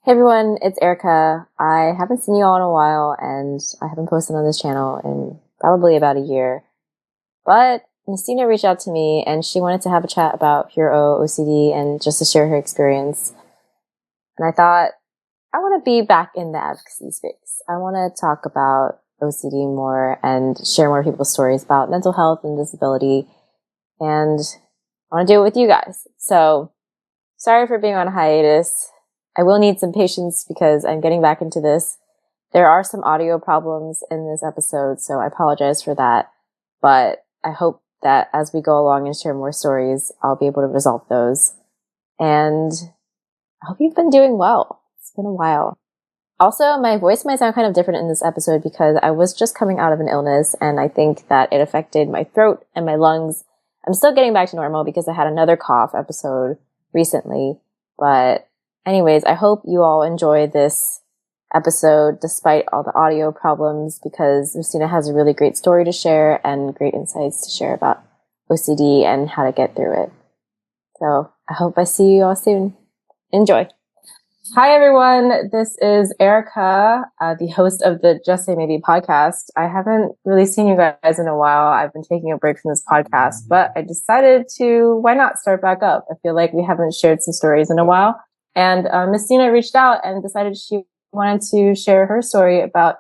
Hey everyone, it's Erica. I haven't seen you all in a while, and I haven't posted on this channel in probably about a year. But Mystina reached out to me, and she wanted to have a chat about pure OCD and just to share her experience. And I thought, I want to be back in the advocacy space. I want to talk about OCD more and share more people's stories about mental health and disability. And I want to do it with you guys. So, sorry for being on hiatus. I will need some patience because I'm getting back into this. There are some audio problems in this episode, so I apologize for that. But I hope that as we go along and share more stories, I'll be able to resolve those. And I hope you've been doing well. It's been a while. Also, my voice might sound kind of different in this episode because I was just coming out of an illness, and I think that it affected my throat and my lungs. I'm still getting back to normal because I had another cough episode recently, but anyways, I hope you all enjoy this episode despite all the audio problems because Mystina has a really great story to share and great insights to share about OCD and how to get through it. So I hope I see you all soon. Enjoy. Hi, everyone. This is Erica, the host of the Just Say Maybe podcast. I haven't really seen you guys in a while. I've been taking a break from this podcast, but I decided to, why not start back up? I feel like we haven't shared some stories in a while. And Mystina reached out and decided she wanted to share her story about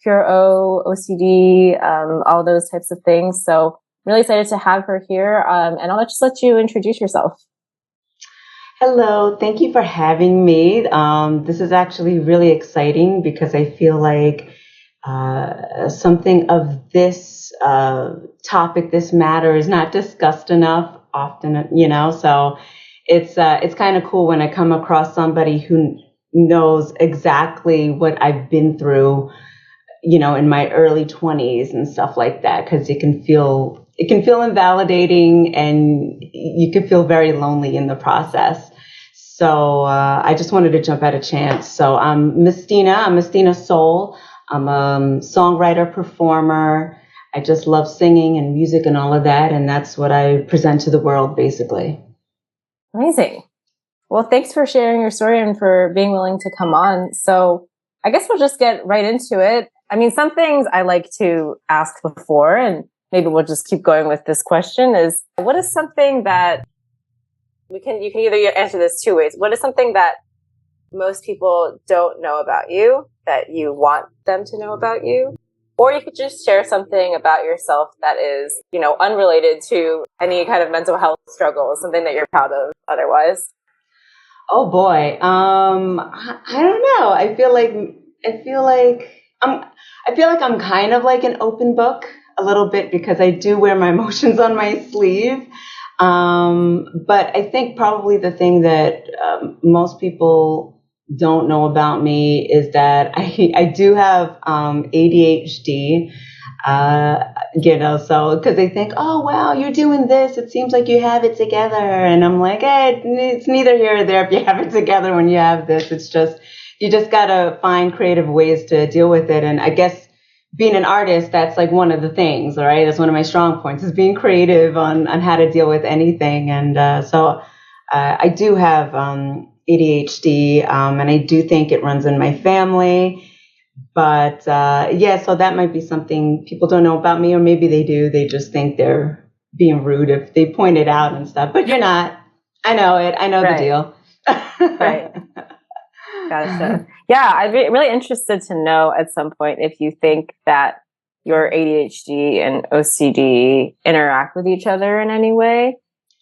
pure OCD, all those types of things. So I'm really excited to have her here. And I'll just let you introduce yourself. Hello, thank you for having me. This is actually really exciting because I feel like something of this topic, this matter, is not discussed enough often, so it's kind of cool when I come across somebody who knows exactly what I've been through, in my early 20s and stuff like that, because it can feel invalidating and you can feel very lonely in the process. So I just wanted to jump at a chance. So I'm Mystina Sol. I'm a songwriter, performer. I just love singing and music and all of that, and that's what I present to the world, basically. Amazing. Well, thanks for sharing your story and for being willing to come on. So I guess we'll just get right into it. I mean, some things I like to ask before, and maybe we'll just keep going with this question is, what is something that you can either answer this two ways. What is something that most people don't know about you that you want them to know about you? Or you could just share something about yourself that is, unrelated to any kind of mental health struggle, something that you're proud of otherwise. Oh boy. I don't know. I feel like I'm kind of like an open book a little bit because I do wear my emotions on my sleeve. But I think probably the thing that most people don't know about me is that I do have ADHD, so because they think, oh, wow, you're doing this. It seems like you have it together. And I'm like, hey, it's neither here or there if you have it together when you have this. It's just, you just got to find creative ways to deal with it. And I guess being an artist, that's like one of the things, right? That's one of my strong points is being creative on how to deal with anything. And so I do have ADHD, and I do think it runs in my family. But so that might be something people don't know about me, or maybe they do. They just think they're being rude if they point it out and stuff. But you're not. I know it. I know Right. the deal. Right. Gotcha. Yeah, I'd be really interested to know at some point if you think that your ADHD and OCD interact with each other in any way.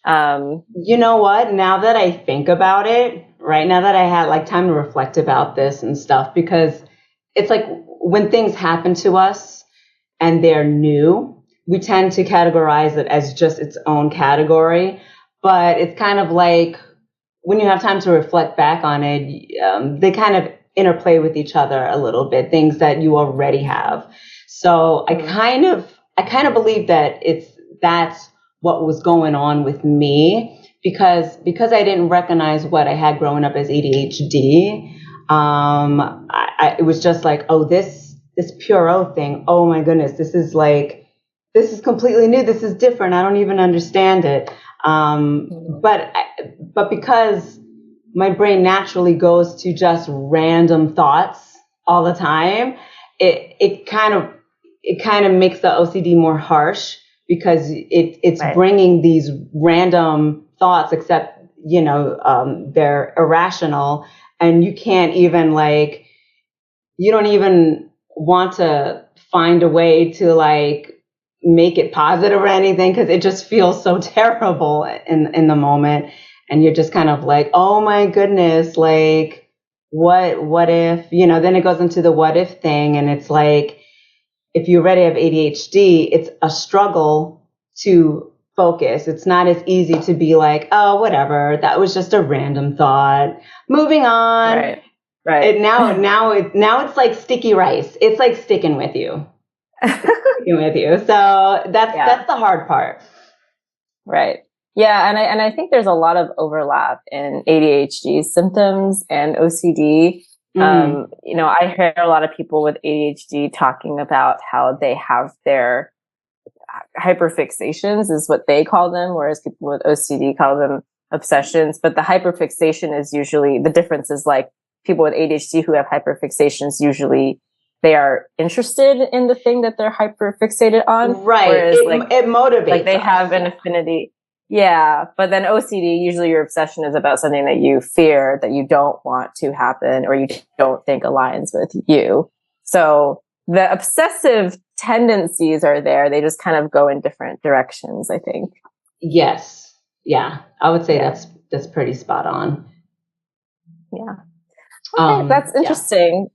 You know what? Now that I think about it, right now that I had like time to reflect about this and stuff, because it's like when things happen to us and they're new, we tend to categorize it as just its own category. But it's kind of like when you have time to reflect back on it, they kind of interplay with each other a little bit, things that you already have. So I kind of believe that that's what was going on with me because I didn't recognize what I had growing up as ADHD. It was just like, oh, this pure O thing. Oh my goodness, this is completely new. This is different. I don't even understand it. But because my brain naturally goes to just random thoughts all the time, it kind of makes the OCD more harsh because it's Right. bringing these random thoughts, except, they're irrational, and you can't even you don't even want to find a way to make it positive or anything, because it just feels so terrible in the moment. And you're just kind of like, oh my goodness, what if, then it goes into the what if thing. And it's like, if you already have ADHD, it's a struggle to focus. It's not as easy to be like, oh, whatever, that was just a random thought. Moving on. Right. Right. Now it's like sticky rice. It's like sticking with you. So that's the hard part. Right. Yeah. And I think there's a lot of overlap in ADHD symptoms and OCD. I hear a lot of people with ADHD talking about how they have their hyperfixations is what they call them, whereas people with OCD call them obsessions. But the hyperfixation is usually, the difference is like people with ADHD who have hyperfixations, usually they are interested in the thing that they're hyperfixated on. Right. Whereas it motivates. Like they have an affinity. Yeah. But then OCD, usually your obsession is about something that you fear, that you don't want to happen, or you don't think aligns with you. So the obsessive tendencies are there. They just kind of go in different directions, I think. Yes. Yeah. I would say that's pretty spot on. Yeah. Okay. That's interesting.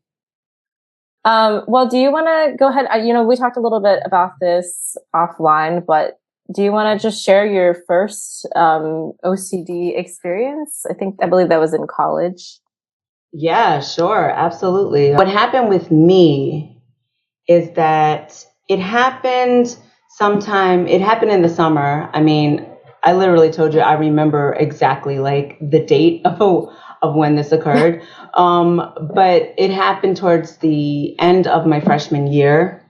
Well, do you want to go ahead? We talked a little bit about this offline, but do you want to just share your first OCD experience? I believe that was in college. Yeah, sure. Absolutely. What happened with me is that it happened in the summer. I mean, I literally told you I remember exactly the date of when this occurred. But it happened towards the end of my freshman year.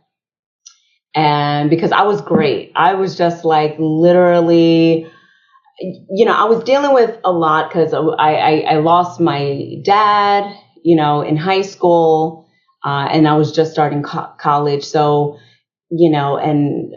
And because I was great, I was just literally, I was dealing with a lot because I lost my dad, in high school, and I was just starting college. So, and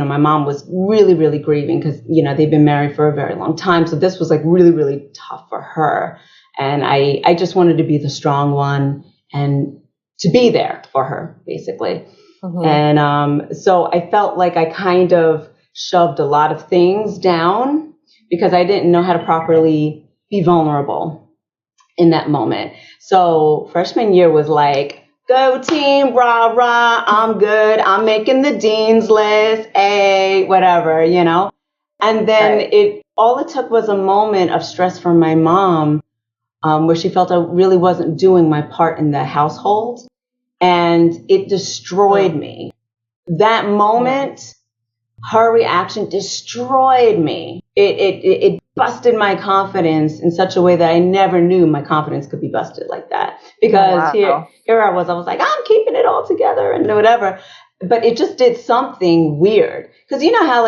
my mom was really, really grieving because, they've been married for a very long time. So this was really, really tough for her. And I just wanted to be the strong one and to be there for her, basically. Mm-hmm. And so I felt like I kind of shoved a lot of things down because I didn't know how to properly be vulnerable in that moment. So freshman year was like, go team, rah, rah, I'm good. I'm making the dean's list, whatever, And then all it took was a moment of stress from my mom, where she felt I really wasn't doing my part in the household. And it destroyed me. That moment, her reaction destroyed me. It busted my confidence in such a way that I never knew my confidence could be busted like that. Because here I was like, I'm keeping it all together and whatever. But it just did something weird. Because you know how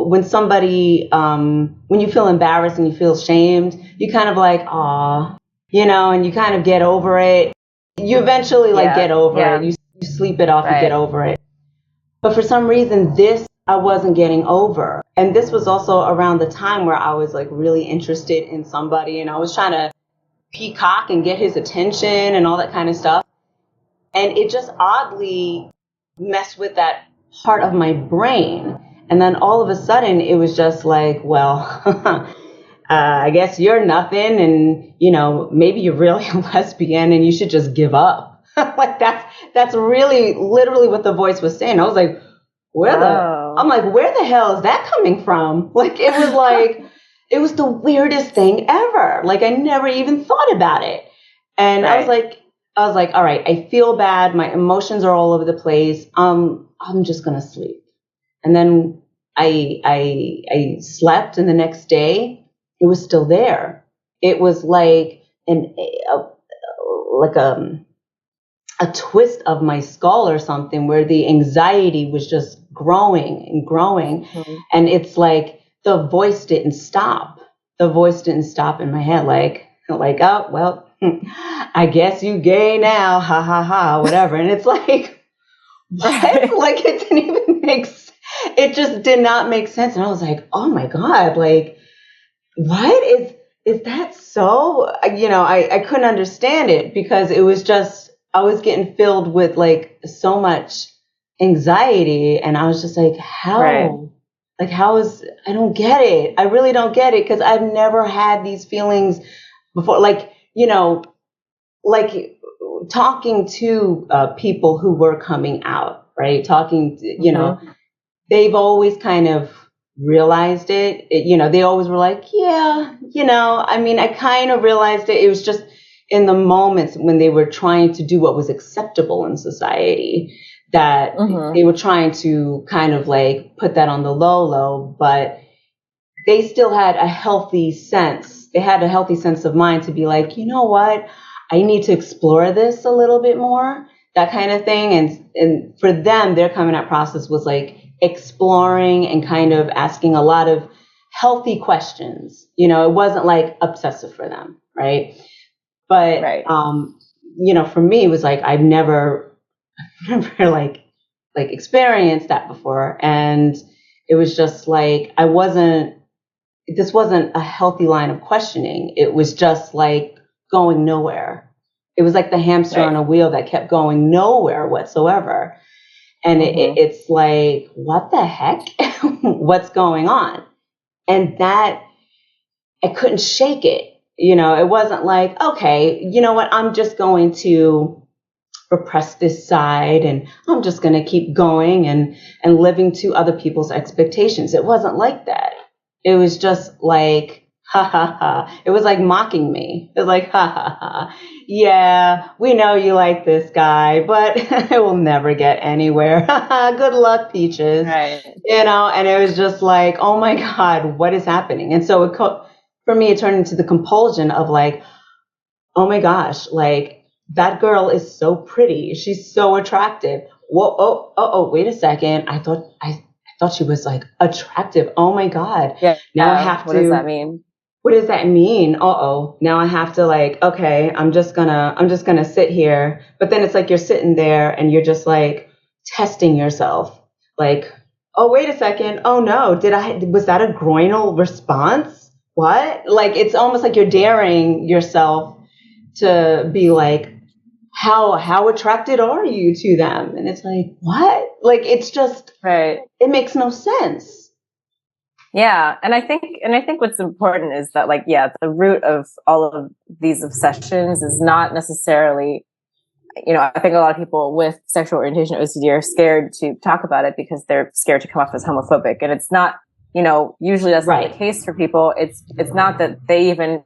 when somebody, when you feel embarrassed and you feel shamed, you kind of aw, and you kind of get over it. You eventually get over it. You sleep it off, you get over it. But for some reason, this I wasn't getting over. And this was also around the time where I was really interested in somebody, and I was trying to peacock and get his attention and all that kind of stuff. And it just oddly messed with that part of my brain. And then all of a sudden it was just I guess you're nothing, and maybe you're really a lesbian and you should just give up. That's really literally what the voice was saying. I was like, where the hell is that coming from? It was the weirdest thing ever. I never even thought about it. And I was like, all right, I feel bad. My emotions are all over the place. I'm just going to sleep. And then I slept, and the next day it was still there. It was like a twist of my skull or something, where the anxiety was just growing and growing. Mm-hmm. And it's like the voice didn't stop. the voice didn't stop in my head, like, oh, well, I guess you gay now, ha ha ha, whatever. And it's like, what? Right. Like, it didn't even make sense. It just did not make sense. And I was like, oh my God, like, what is that so? I couldn't understand it because it was just, I was getting filled with like so much anxiety. And I was just like, how? Right. Like, I don't get it. I really don't get it because I've never had these feelings before. Like, like talking to people who were coming out, right? Talking to, they've always kind of realized it. They always were like, yeah, I mean, I kind of realized it. It was just in the moments when they were trying to do what was acceptable in society that they were trying to kind of like put that on the low, but they still had a healthy sense. They had a healthy sense of mind to be like, you know what? I need to explore this a little bit more, that kind of thing. And for them, their coming out process was like exploring and kind of asking a lot of healthy questions. It wasn't like obsessive for them, right? But, Right. For me, it was like, I've never like experienced that before. And it was just like, this wasn't a healthy line of questioning. It was just like going nowhere. It was like the hamster on a wheel that kept going nowhere whatsoever. And it's like, what the heck? What's going on? And that, I couldn't shake it. It wasn't like, okay, you know what? I'm just going to repress this side and I'm just going to keep going and living to other people's expectations. It wasn't like that. It was just like, ha ha ha. It was like mocking me. It was like, ha ha ha. Yeah, we know you like this guy, but it will never get anywhere. Good luck, Peaches. Right. And it was just like, oh my God, what is happening? And so for me, it turned into the compulsion of like, oh my gosh, like, that girl is so pretty. She's so attractive. Whoa, wait a second. I thought she was like attractive. Oh my God. Yeah. Now I have to. What does that mean? What does that mean? Now I have to like, okay, I'm just gonna sit here. But then it's like you're sitting there and you're just like testing yourself. Like, oh, wait a second. Oh no, was that a groinal response? What? Like, it's almost like you're daring yourself to be like, how attracted are you to them? And it's like, what? Like, it's just, right. It makes no sense. Yeah. And I think what's important is that, like, yeah, the root of all of these obsessions is not necessarily, I think a lot of people with sexual orientation OCD are scared to talk about it because they're scared to come off as homophobic. And it's not, usually that's not the case for people. It's not that they even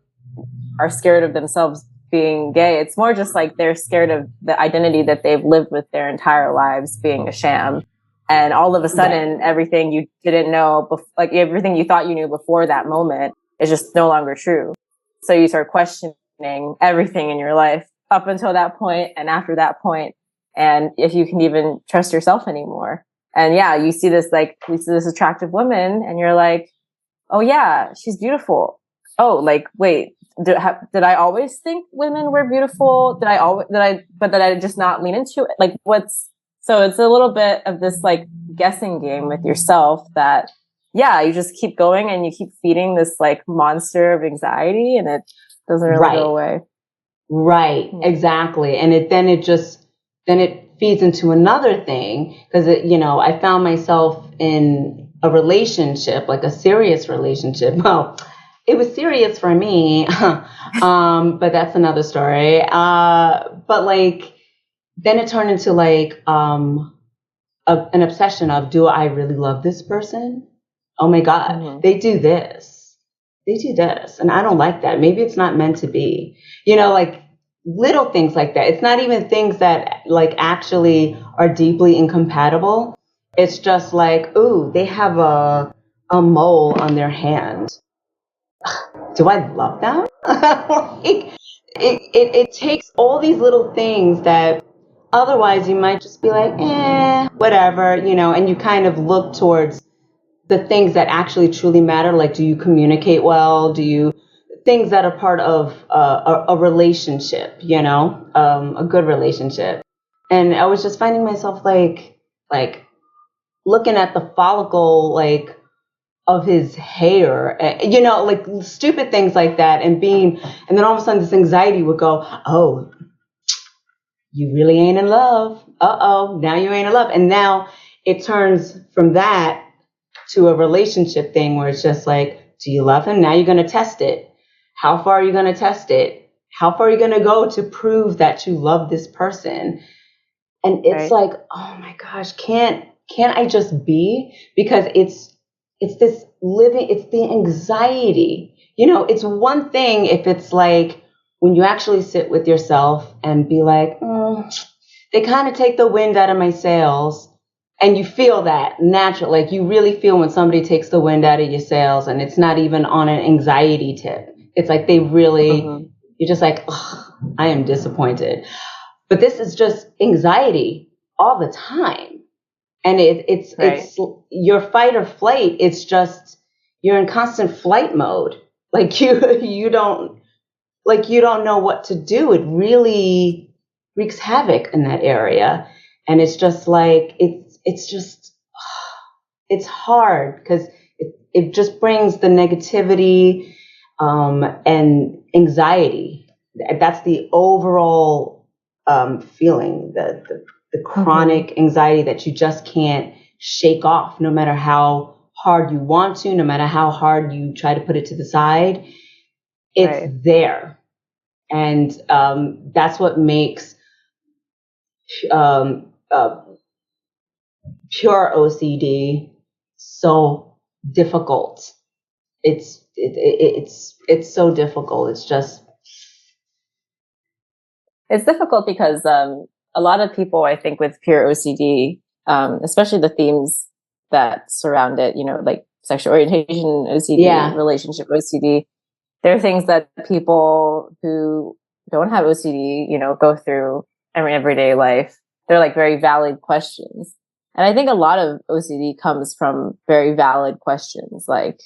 are scared of themselves being gay. It's more just like they're scared of the identity that they've lived with their entire lives being a sham. And all of a sudden, everything you didn't know, like everything you thought you knew before that moment is just no longer true. So you start questioning everything in your life up until that point and after that point, and if you can even trust yourself anymore. And yeah, you see this attractive woman and you're like, oh yeah, she's beautiful. Oh, like, wait, did I always think women were beautiful? Did I just not lean into it? Like, so it's a little bit of this like guessing game with yourself that, yeah, you just keep going and you keep feeding this like monster of anxiety and it doesn't really go away. Right. Exactly. And then it feeds into another thing because I found myself in a relationship, like a serious relationship. Well, it was serious for me, but that's another story. But like, then it turned into like an obsession of, do I really love this person? Oh my God, they do this, and I don't like that. Maybe it's not meant to be. Like little things like that. It's not even things that like actually are deeply incompatible. It's just like, ooh, they have a mole on their hand. Do I love them? Like, it takes all these little things that otherwise you might just be like, whatever, and you kind of look towards the things that actually truly matter. Like, do you communicate well? Things that are part of a relationship, a good relationship. And I was just finding myself like looking at the follicle, like, of his hair, like stupid things like that, and then all of a sudden this anxiety would go, oh, you really ain't in love. Uh-oh, now you ain't in love. And now it turns from that to a relationship thing where it's just like, do you love him? Now you're going to test it. How far are you going to test it? How far are you going to go to prove that you love this person? And it's like, oh my gosh, can't I just be? Because it's this it's the anxiety. It's one thing if it's like when you actually sit with yourself and be like, they kind of take the wind out of my sails. And you feel that natural, like you really feel when somebody takes the wind out of your sails, and it's not even on an anxiety tip. It's like they really, you're just like, I am disappointed. But this is just anxiety all the time. And it's your fight or flight. It's just, you're in constant flight mode. Like you don't know what to do. It really wreaks havoc in that area. And it's just like, it's hard because it just brings the negativity, and anxiety. That's the overall, feeling, the chronic anxiety that you just can't shake off, no matter how hard you want to, no matter how hard you try to put it to the side. It's there. And that's what makes pure OCD so difficult. It's so difficult. It's difficult because a lot of people, I think, with pure OCD, especially the themes that surround it, like sexual orientation OCD, relationship OCD, there are things that people who don't have OCD, go through everyday life. They're like very valid questions. And I think a lot of OCD comes from very valid questions, like,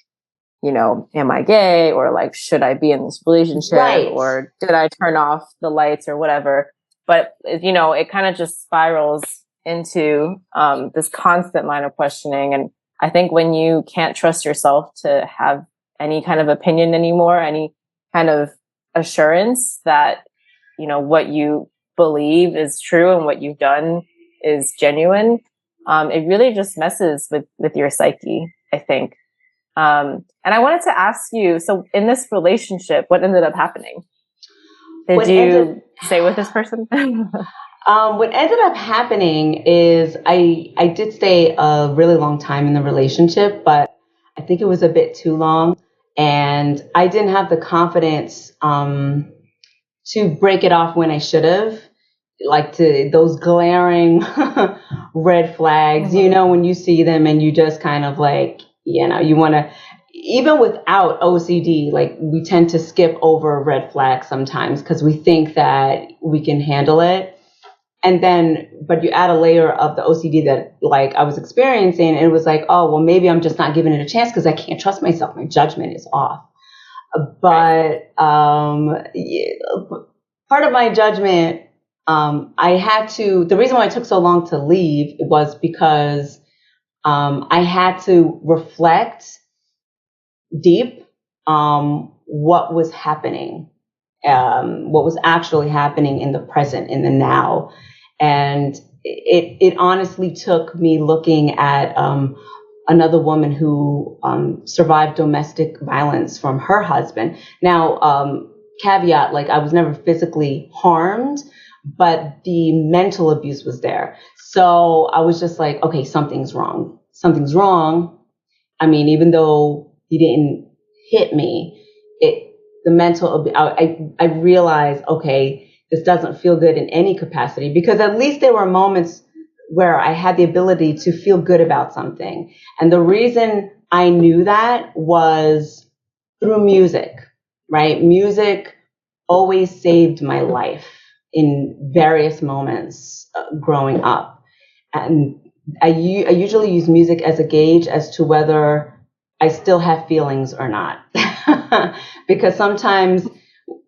am I gay? Or like, should I be in this relationship? Right. Or did I turn off the lights or whatever? But, it kind of just spirals into this constant line of questioning. And I think when you can't trust yourself to have any kind of opinion anymore, any kind of assurance that, what you believe is true and what you've done is genuine, it really just messes with your psyche, I think. And I wanted to ask you, so in this relationship, what ended up happening? Did you stay with this person? What ended up happening is I did stay a really long time in the relationship, but I think it was a bit too long, and I didn't have the confidence to break it off when I should have. Like, to those glaring red flags, when you see them and you just kind of like, you want to, even without OCD, like we tend to skip over red flags sometimes because we think that we can handle it. And then, but you add a layer of the OCD that like I was experiencing, and it was like, oh, well, maybe I'm just not giving it a chance because I can't trust myself. My judgment is off. But part of my judgment, the reason why it took so long to leave was because I had to reflect deep what was happening, what was actually happening in the present, in the now. And it honestly took me looking at another woman who survived domestic violence from her husband. Now, caveat, like I was never physically harmed, but the mental abuse was there. So I was just like, okay, something's wrong. Something's wrong. I mean, even though he didn't hit me, the mental, I realized, okay, this doesn't feel good in any capacity, because at least there were moments where I had the ability to feel good about something. And the reason I knew that was through music, right? Music always saved my life in various moments growing up. And I usually use music as a gauge as to whether I still have feelings or not. Because sometimes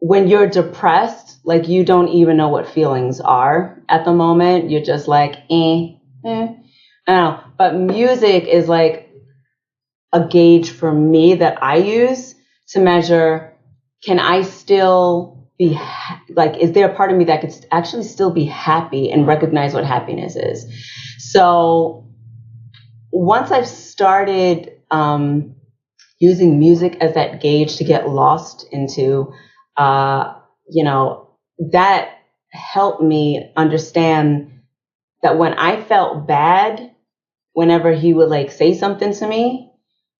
when you're depressed, like you don't even know what feelings are at the moment. You're just like, I don't know. But music is like a gauge for me that I use to measure, can I still be like, is there a part of me that could actually still be happy and recognize what happiness is? So once I've started using music as that gauge to get lost into, that helped me understand that when I felt bad, whenever he would like say something to me,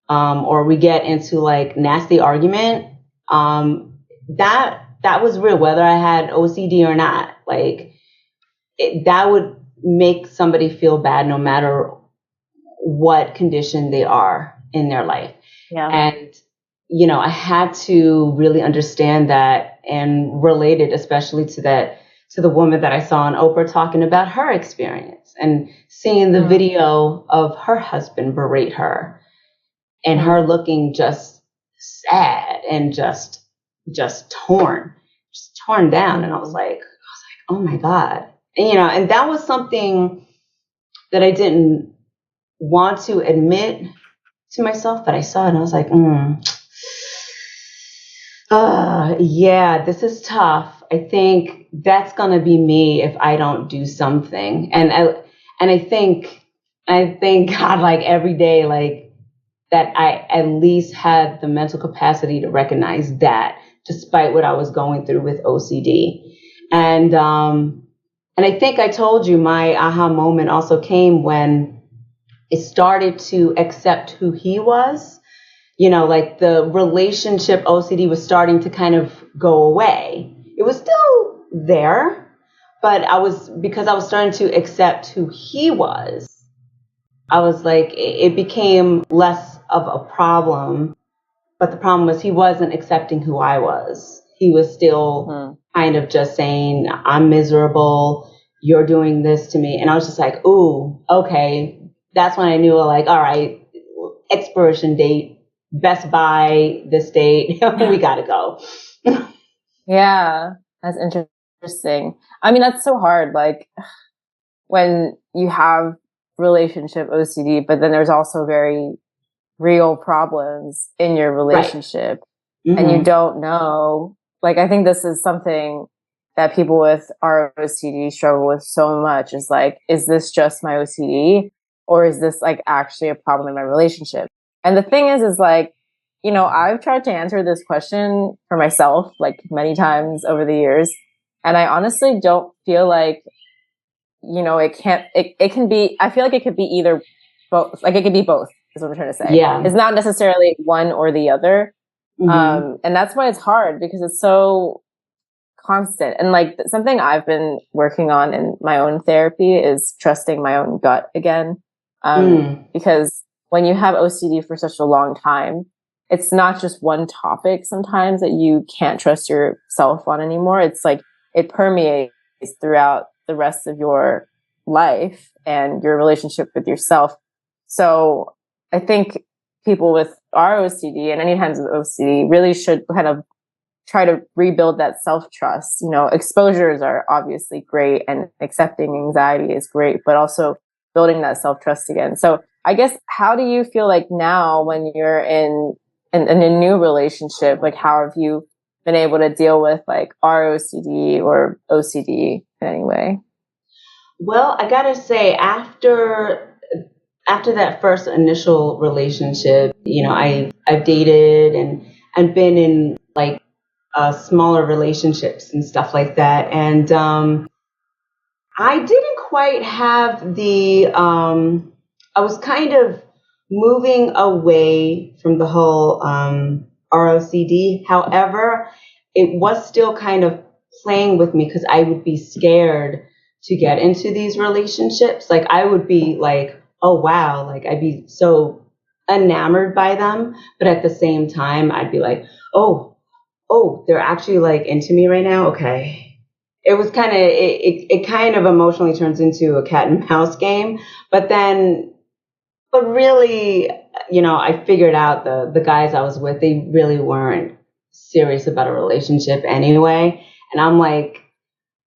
or we get into like nasty argument, that was real, whether I had OCD or not. Like that would make somebody feel bad no matter what condition they are in their life. Yeah. And, I had to really understand that and relate it, especially to the woman that I saw on Oprah talking about her experience and seeing the video of her husband berate her and her looking just sad and just torn down. And I was like, oh my God. And, and that was something that I didn't want to admit to myself, but I saw it and I was like, yeah, this is tough. I think that's going to be me if I don't do something. And I think God, like every day, like that I at least had the mental capacity to recognize that despite what I was going through with OCD. And I think I told you my aha moment also came when it started to accept who he was. Like the relationship OCD was starting to kind of go away. It was still there, but because I was starting to accept who he was, I was like, it became less of a problem. But the problem was he wasn't accepting who I was. He was still kind of just saying, I'm miserable. You're doing this to me. And I was just like, ooh, okay. That's when I knew, like, all right, expiration date, Best Buy, this date, we got to go. Yeah, that's interesting. I mean, that's so hard. Like when you have relationship OCD, but then there's also very real problems in your relationship and you don't know. Like, I think this is something that people with ROCD struggle with so much is like, is this just my OCD or is this like actually a problem in my relationship? And the thing is like, I've tried to answer this question for myself like many times over the years. And I honestly don't feel like, it can be, I feel like it could be either both, like it could be both is what I'm trying to say. Yeah. It's not necessarily one or the other. And that's why it's hard because it's so constant. And like something I've been working on in my own therapy is trusting my own gut again. Because when you have OCD for such a long time, it's not just one topic sometimes that you can't trust yourself on anymore. It's like it permeates throughout the rest of your life and your relationship with yourself. So I think people with ROCD and any kinds of OCD really should kind of try to rebuild that self-trust. Exposures are obviously great and accepting anxiety is great, but also building that self-trust again. So I guess, how do you feel like now when you're in a new relationship? Like, how have you been able to deal with like ROCD or OCD in any way? Well, I gotta say, after that first initial relationship, I've dated and been in like smaller relationships and stuff like that, and I didn't quite have the. I was kind of moving away from the whole ROCD. However, it was still kind of playing with me because I would be scared to get into these relationships. Like I would be like, oh wow, like I'd be so enamored by them, but at the same time I'd be like, oh, they're actually like into me right now. Okay. it was kind of, it kind of emotionally turns into a cat and mouse game. But really, I figured out the guys I was with, they really weren't serious about a relationship anyway. And I'm like,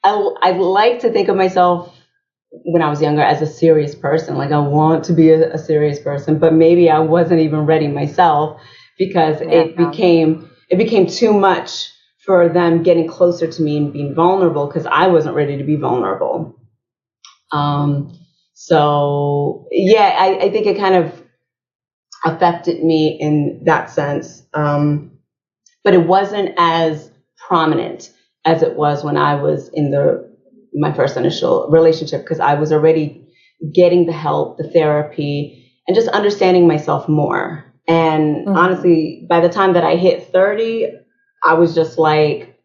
I like to think of myself when I was younger as a serious person. Like, I want to be a serious person, but maybe I wasn't even ready myself, because it became too much for them getting closer to me and being vulnerable, because I wasn't ready to be vulnerable. So yeah, I think it kind of affected me in that sense. But it wasn't as prominent as it was when I was in my first initial relationship, because I was already getting the help, the therapy, and just understanding myself more. And honestly, by the time that I hit 30, I was just like,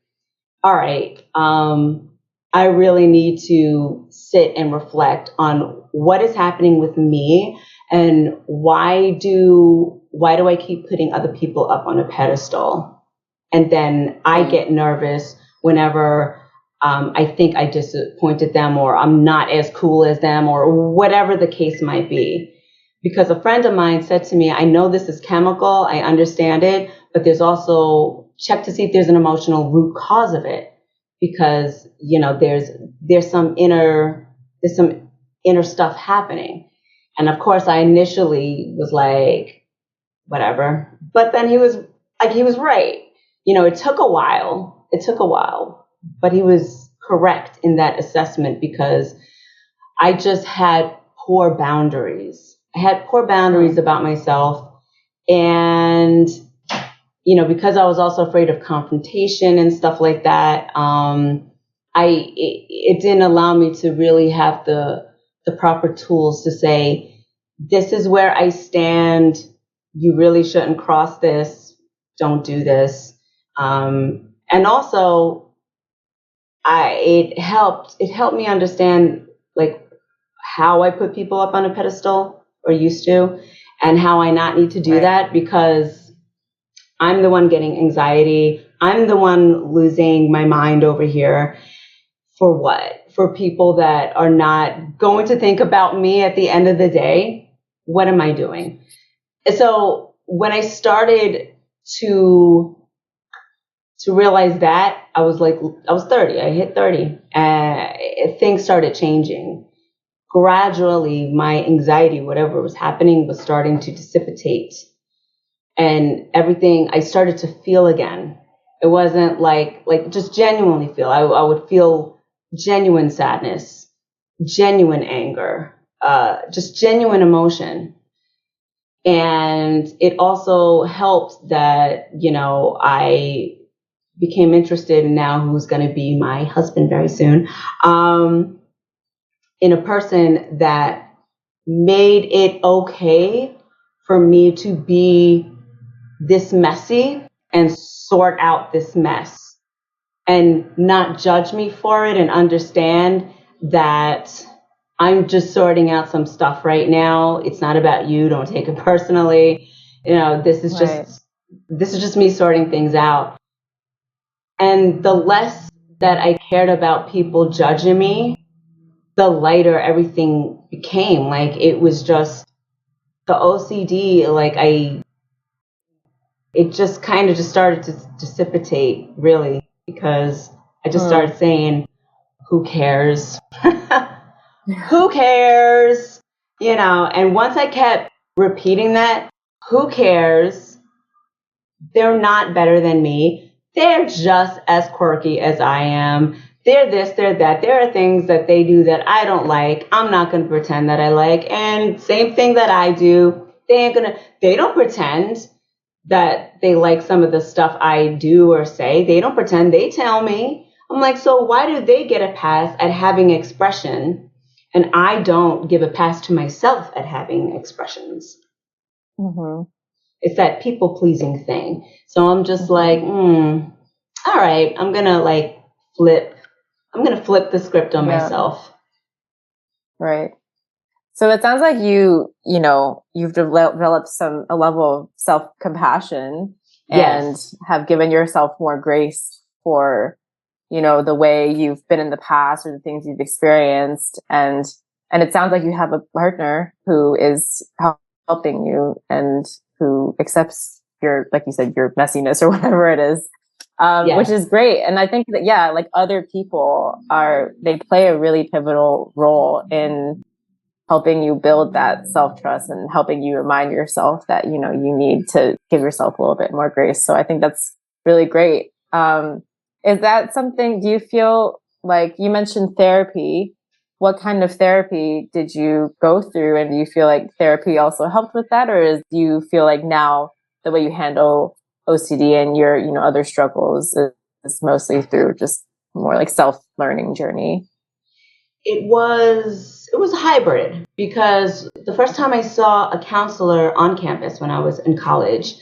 all right, I really need to sit and reflect on what is happening with me, and why do I keep putting other people up on a pedestal? And then I get nervous whenever I think I disappointed them, or I'm not as cool as them, or whatever the case might be. Because a friend of mine said to me, I know this is chemical, I understand it, but there's also, check to see if there's an emotional root cause of it. Because, there's some inner stuff happening. And of course, I initially was like, whatever. But then he was right. It took a while, but he was correct in that assessment, because I just had poor boundaries. I had poor boundaries about myself. And, because I was also afraid of confrontation and stuff like that, it didn't allow me to really have the proper tools to say, this is where I stand. You really shouldn't cross this. Don't do this. And also, it helped me understand, like, how I put people up on a pedestal, or used to, and how I not need to do that, because I'm the one getting anxiety. I'm the one losing my mind over here. For what? For people that are not going to think about me at the end of the day. What am I doing? So when I started to realize that, I was 30. I hit 30, and things started changing. Gradually, my anxiety, whatever was happening, was starting to dissipate, and everything, I started to feel again. It wasn't like just genuinely feel. I would feel genuine sadness, genuine anger, just genuine emotion. And it also helped that, I became interested in now who's going to be my husband very soon, in a person that made it okay for me to be this messy and sort out this mess, and not judge me for it, and understand that I'm just sorting out some stuff right now. It's not about you. Don't take it personally. This is just me sorting things out. And the less that I cared about people judging me, the lighter everything became. Like, it was just the OCD, it just kind of just started to dissipate, really, because I just started saying, who cares? Who cares? And once I kept repeating that, who cares? They're not better than me. They're just as quirky as I am. They're this, they're that. There are things that they do that I don't like. I'm not going to pretend that I like. And same thing that I do. They don't pretend that they like some of the stuff I do or say. They don't pretend. They tell me. I'm like, so why do they get a pass at having expression, and I don't give a pass to myself at having expressions? It's that people-pleasing thing. So I'm just like, all right, I'm going to flip the script on myself. Right. So it sounds like you've developed a level of self-compassion and have given yourself more grace for, the way you've been in the past or the things you've experienced. And it sounds like you have a partner who is helping you and who accepts your, like you said, your messiness or whatever it is, which is great. And I think that, like other people they play a really pivotal role in helping you build that self-trust and helping you remind yourself that, you need to give yourself a little bit more grace. So I think that's really great. Is that something, do you feel like you mentioned therapy? What kind of therapy did you go through? And do you feel like therapy also helped with that? Or do you feel like now the way you handle OCD and your, other struggles is mostly through just more like self-learning journey? It was a hybrid, because the first time I saw a counselor on campus when I was in college,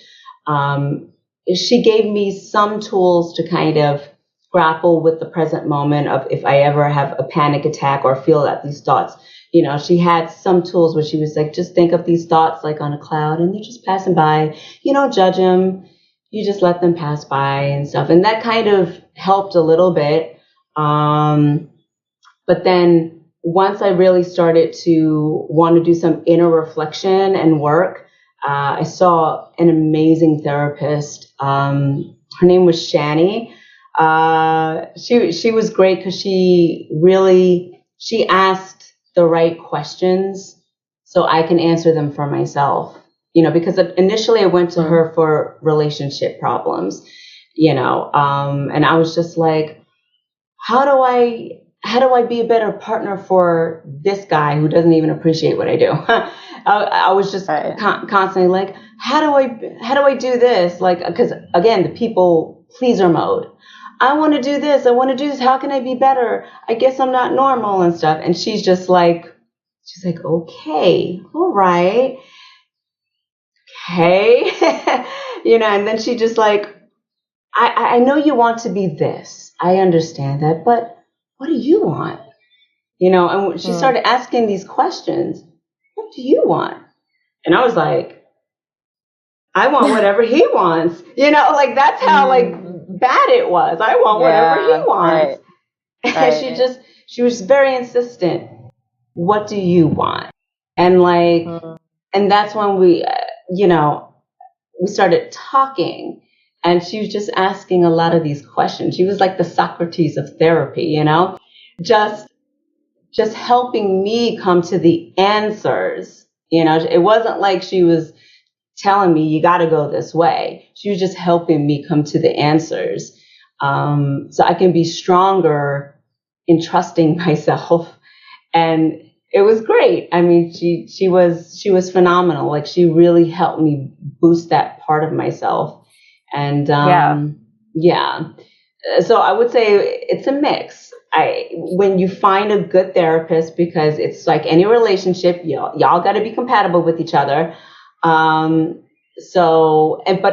she gave me some tools to kind of grapple with the present moment of if I ever have a panic attack or feel that these thoughts, she had some tools where she was like, just think of these thoughts like on a cloud and they're just passing by. You don't judge them. You just let them pass by and stuff. And that kind of helped a little bit. But then once I really started to want to do some inner reflection and work, I saw an amazing therapist. Her name was Shani. She was great because she asked the right questions so I can answer them for myself. Because initially I went to her for relationship problems, and I was just like, how do I be a better partner for this guy who doesn't even appreciate what I do? I was just constantly like, how do I do this? Like, because again, the people pleaser mode. I want to do this. I want to do this. How can I be better? I guess I'm not normal and stuff. And she's like, okay, all right. Okay. And then she just like, I know you want to be this. I understand that, but what do you want? And she started asking these questions. What do you want? And I was like, I want whatever he wants. Like that's how like bad it was. I want whatever he wants. Right. And she was very insistent. What do you want? And like, and that's when we started talking, and she was just asking a lot of these questions. She was like the Socrates of therapy, just helping me come to the answers. It wasn't like she was telling me you got to go this way. She was just helping me come to the answers, so I can be stronger in trusting myself. And it was great. I mean, she was phenomenal. Like, she really helped me boost that part of myself. And so I would say it's a mix. When you find a good therapist, because it's like any relationship, y'all got to be compatible with each other. But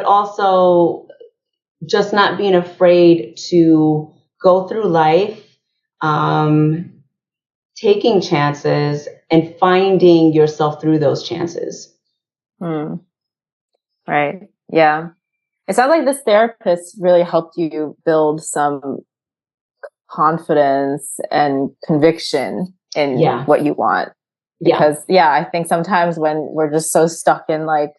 also just not being afraid to go through life, taking chances and finding yourself through those chances. Right. Yeah. It sounds like this therapist really helped you build some confidence and conviction in what you want. Because I think sometimes when we're just so stuck in like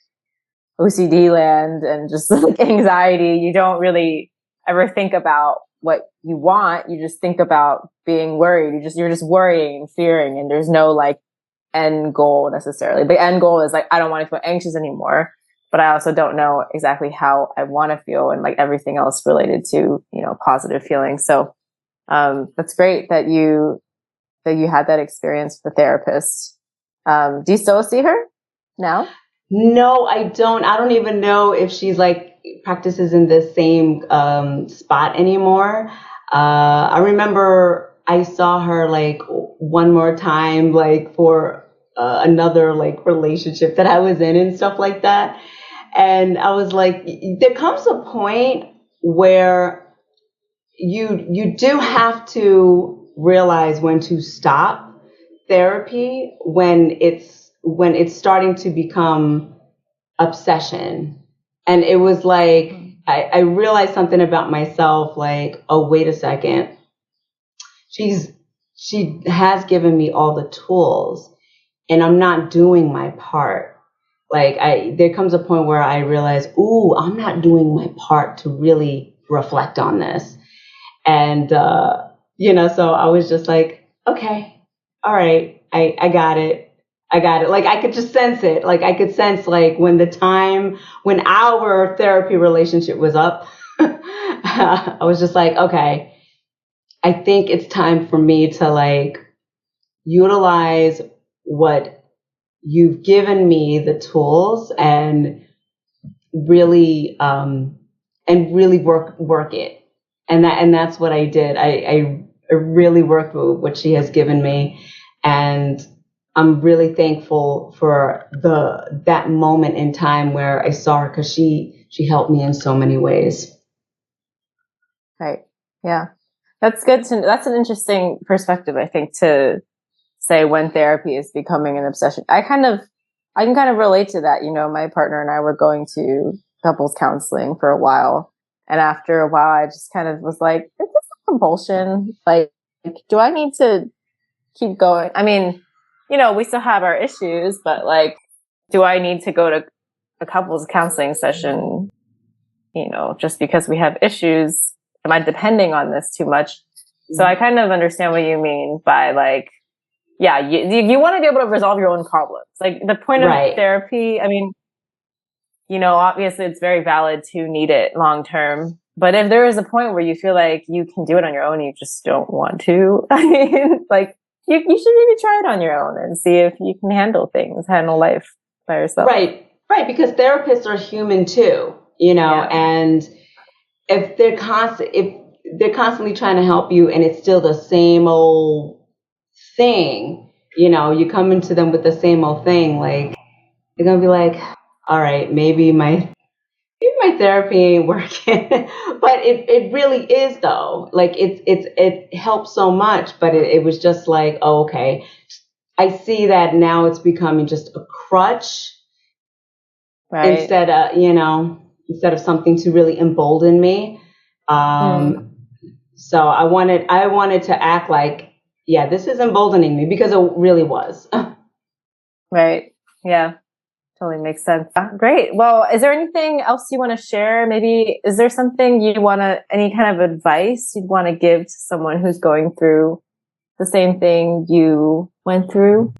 OCD land and just like anxiety, you don't really ever think about what you want. You just think about being worried. You're just worrying and fearing, and there's no like end goal necessarily. The end goal is like, I don't want to feel anxious anymore, but I also don't know exactly how I want to feel, and like everything else related to, positive feelings. So, that's great that you had that experience with the therapist. Do you still see her now? No, I don't. I don't even know if she's like practices in the same spot anymore. I remember I saw her like one more time, like for another like relationship that I was in and stuff like that. And I was like, there comes a point where you do have to realize when to stop therapy, when it's starting to become obsession. And it was like, I realized something about myself, like, oh, wait a second. She has given me all the tools and I'm not doing my part. Like there comes a point where I realize, ooh, I'm not doing my part to really reflect on this. And, so I was just like, okay, all right, I got it. I got it. Like I could just sense it. Like I could sense like when our therapy relationship was up, I was just like, okay, I think it's time for me to like utilize what you've given me the tools and really work it. And that's what I did. I really worked with what she has given me, and I'm really thankful for that moment in time where I saw her, because she helped me in so many ways. Right. Yeah. That's good that's an interesting perspective, I think, to say when therapy is becoming an obsession. I can kind of relate to that. My partner and I were going to couples counseling for a while. And after a while, I just kind of was like, is this a compulsion? Like, do I need to keep going? I mean, we still have our issues, but like, do I need to go to a couples counseling session, just because we have issues? Am I depending on this too much? So I kind of understand what you mean by like, yeah, you want to be able to resolve your own problems. Like the point of therapy, I mean, obviously it's very valid to need it long term. But if there is a point where you feel like you can do it on your own, you just don't want to, I mean, like you should maybe try it on your own and see if you can handle life by yourself. Right, because therapists are human too, and if they're constantly trying to help you and it's still the same old thing, you come into them with the same old thing, like they're gonna be like, all right, maybe my therapy ain't working. But it really is though. Like it helps so much, but it was just like, oh, okay. I see that now it's becoming just a crutch, right? Instead of something to really embolden me. So I wanted to act like, yeah, this is emboldening me, because it really was. Right. Yeah. Totally makes sense. Great. Well, is there anything else you want to share? Maybe, is there something any kind of advice you'd want to give to someone who's going through the same thing you went through?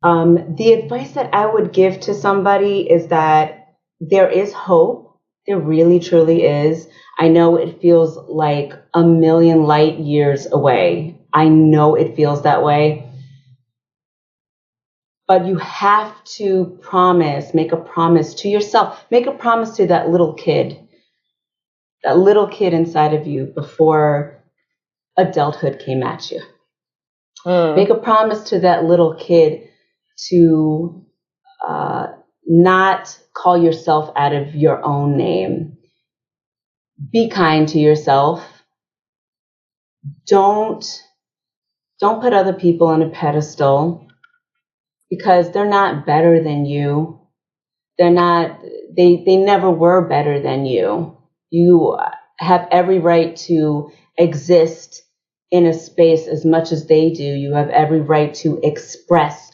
The advice that I would give to somebody is that there is hope. There really, truly is. I know it feels like a million light years away. I know it feels that way. But you have to make a promise to yourself, make a promise to that little kid inside of you before adulthood came at you. Make a promise to that little kid to not call yourself out of your own name. Be kind to yourself. Don't put other people on a pedestal, because they're not better than you. They never were better than you. You have every right to exist in a space as much as they do. You have every right to express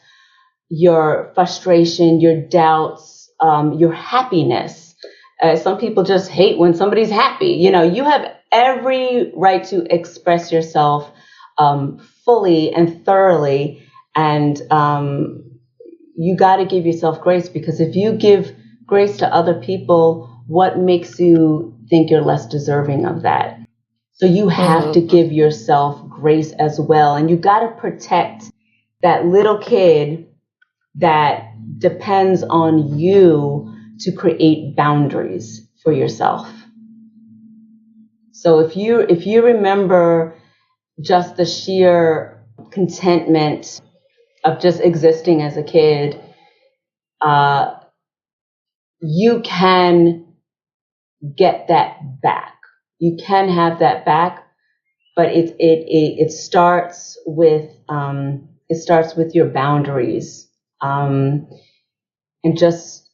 your frustration, your doubts, your happiness. Some people just hate when somebody's happy. You have every right to express yourself fully and thoroughly, and you got to give yourself grace, because if you give grace to other people, what makes you think you're less deserving of that? So you have to give yourself grace as well, and you got to protect that little kid that depends on you to create boundaries for yourself. So if you remember just the sheer contentment of just existing as a kid, you can get that back. You can have that back, but it starts with your boundaries, and just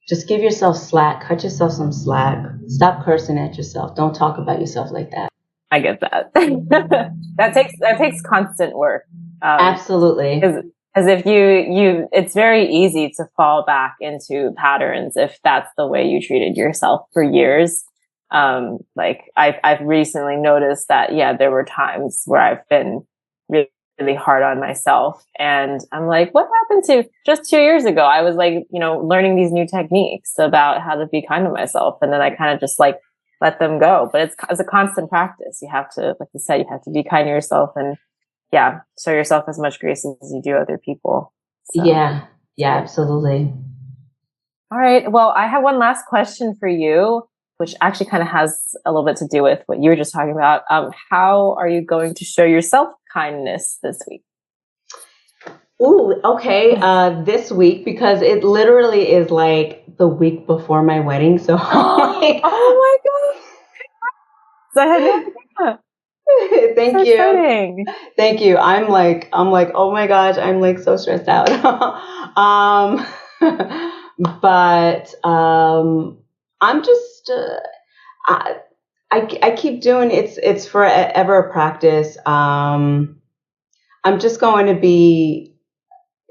just give yourself slack, cut yourself some slack, stop cursing at yourself. Don't talk about yourself like that. I get that. that takes constant work. Absolutely. Because if it's very easy to fall back into patterns if that's the way you treated yourself for years. Like I've recently noticed that, yeah, there were times where I've been really, really hard on myself. And I'm like, what happened to just 2 years ago? I was like, learning these new techniques about how to be kind to myself. And then I kind of just like let them go. But it's a constant practice. You have to, like you said, you have to be kind to yourself and show yourself as much grace as you do other people. So. Yeah, absolutely. All right. Well, I have one last question for you, which actually kind of has a little bit to do with what you were just talking about. How are you going to show yourself kindness this week? Ooh, okay. This week, because it literally is like the week before my wedding. So like, oh my God. So I had no idea. Thank so you. Exciting. Thank you. I'm like, oh my gosh, I'm like so stressed out. But I'm just, I keep doing it's forever a practice. I'm just going to be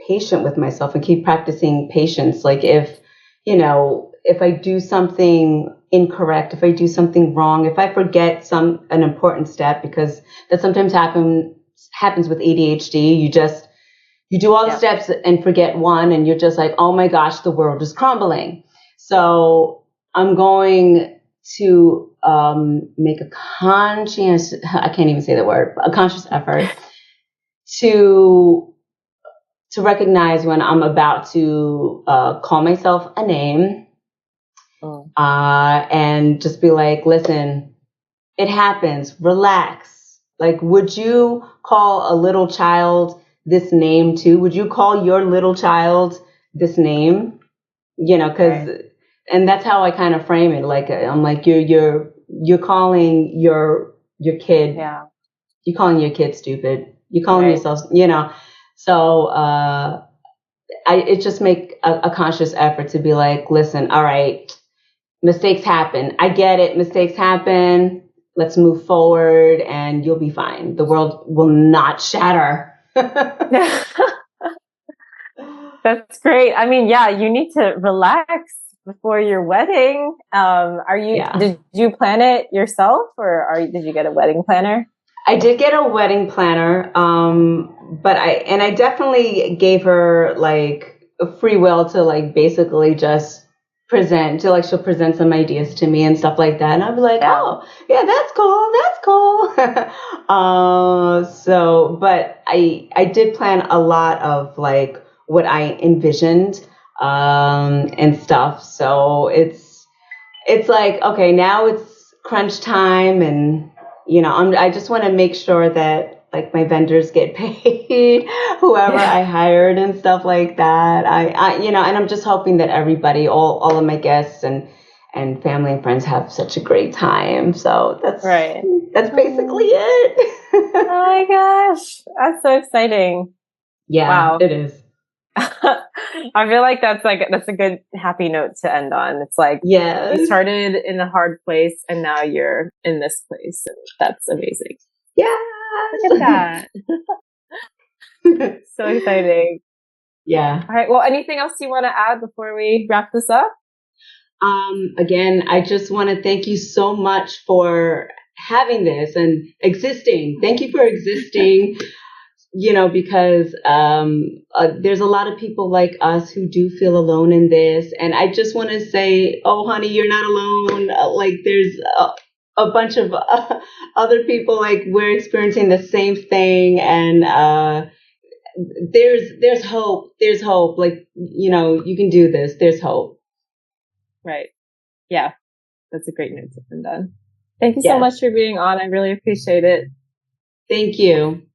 patient with myself and keep practicing patience. Like if I do something incorrect, if I do something wrong, if I forget an important step, because that sometimes happens with ADHD. You do all the steps and forget one, and you're just like, oh my gosh, the world is crumbling. So I'm going to make a conscious effort to recognize when I'm about to call myself a name, and just be like, listen, it happens. Relax. Like, would you call a little child this name too? Would you call your little child this name? And that's how I kind of frame it. Like, I'm like, you're calling your kid. Yeah. You're calling your kid stupid. You're calling yourself, So it just make a conscious effort to be like, listen, all right, mistakes happen. I get it. Mistakes happen. Let's move forward and you'll be fine. The world will not shatter. That's great. I mean, you need to relax before your wedding. Did you plan it yourself or did you get a wedding planner? I did get a wedding planner, but I definitely gave her like a free will to like basically just present, to like she'll present some ideas to me and stuff like that, and I'll be like, oh yeah, that's cool. So, but I did plan a lot of like what I envisioned and stuff. So it's like, okay, now it's crunch time, and I just want to make sure that like my vendors get paid, whoever I hired and stuff like that. And I'm just hoping that everybody, all of my guests and family and friends have such a great time. So that's basically it. Oh my gosh. That's so exciting. Yeah, wow. It is. I feel like that's a good happy note to end on. It's like, you started in a hard place and now you're in this place, and that's amazing. Yeah. Look at that. So exciting. Yeah. All right. Well, anything else you want to add before we wrap this up? Again, I just want to thank you so much for having this and existing. Thank you for existing. Because there's a lot of people like us who do feel alone in this. And I just want to say, oh, honey, you're not alone. Like there's a bunch of other people, like we're experiencing the same thing. And there's hope. There's hope. Like, you can do this. There's hope. Right. Yeah. That's a great note to end on. Thank you so much for being on. I really appreciate it. Thank you.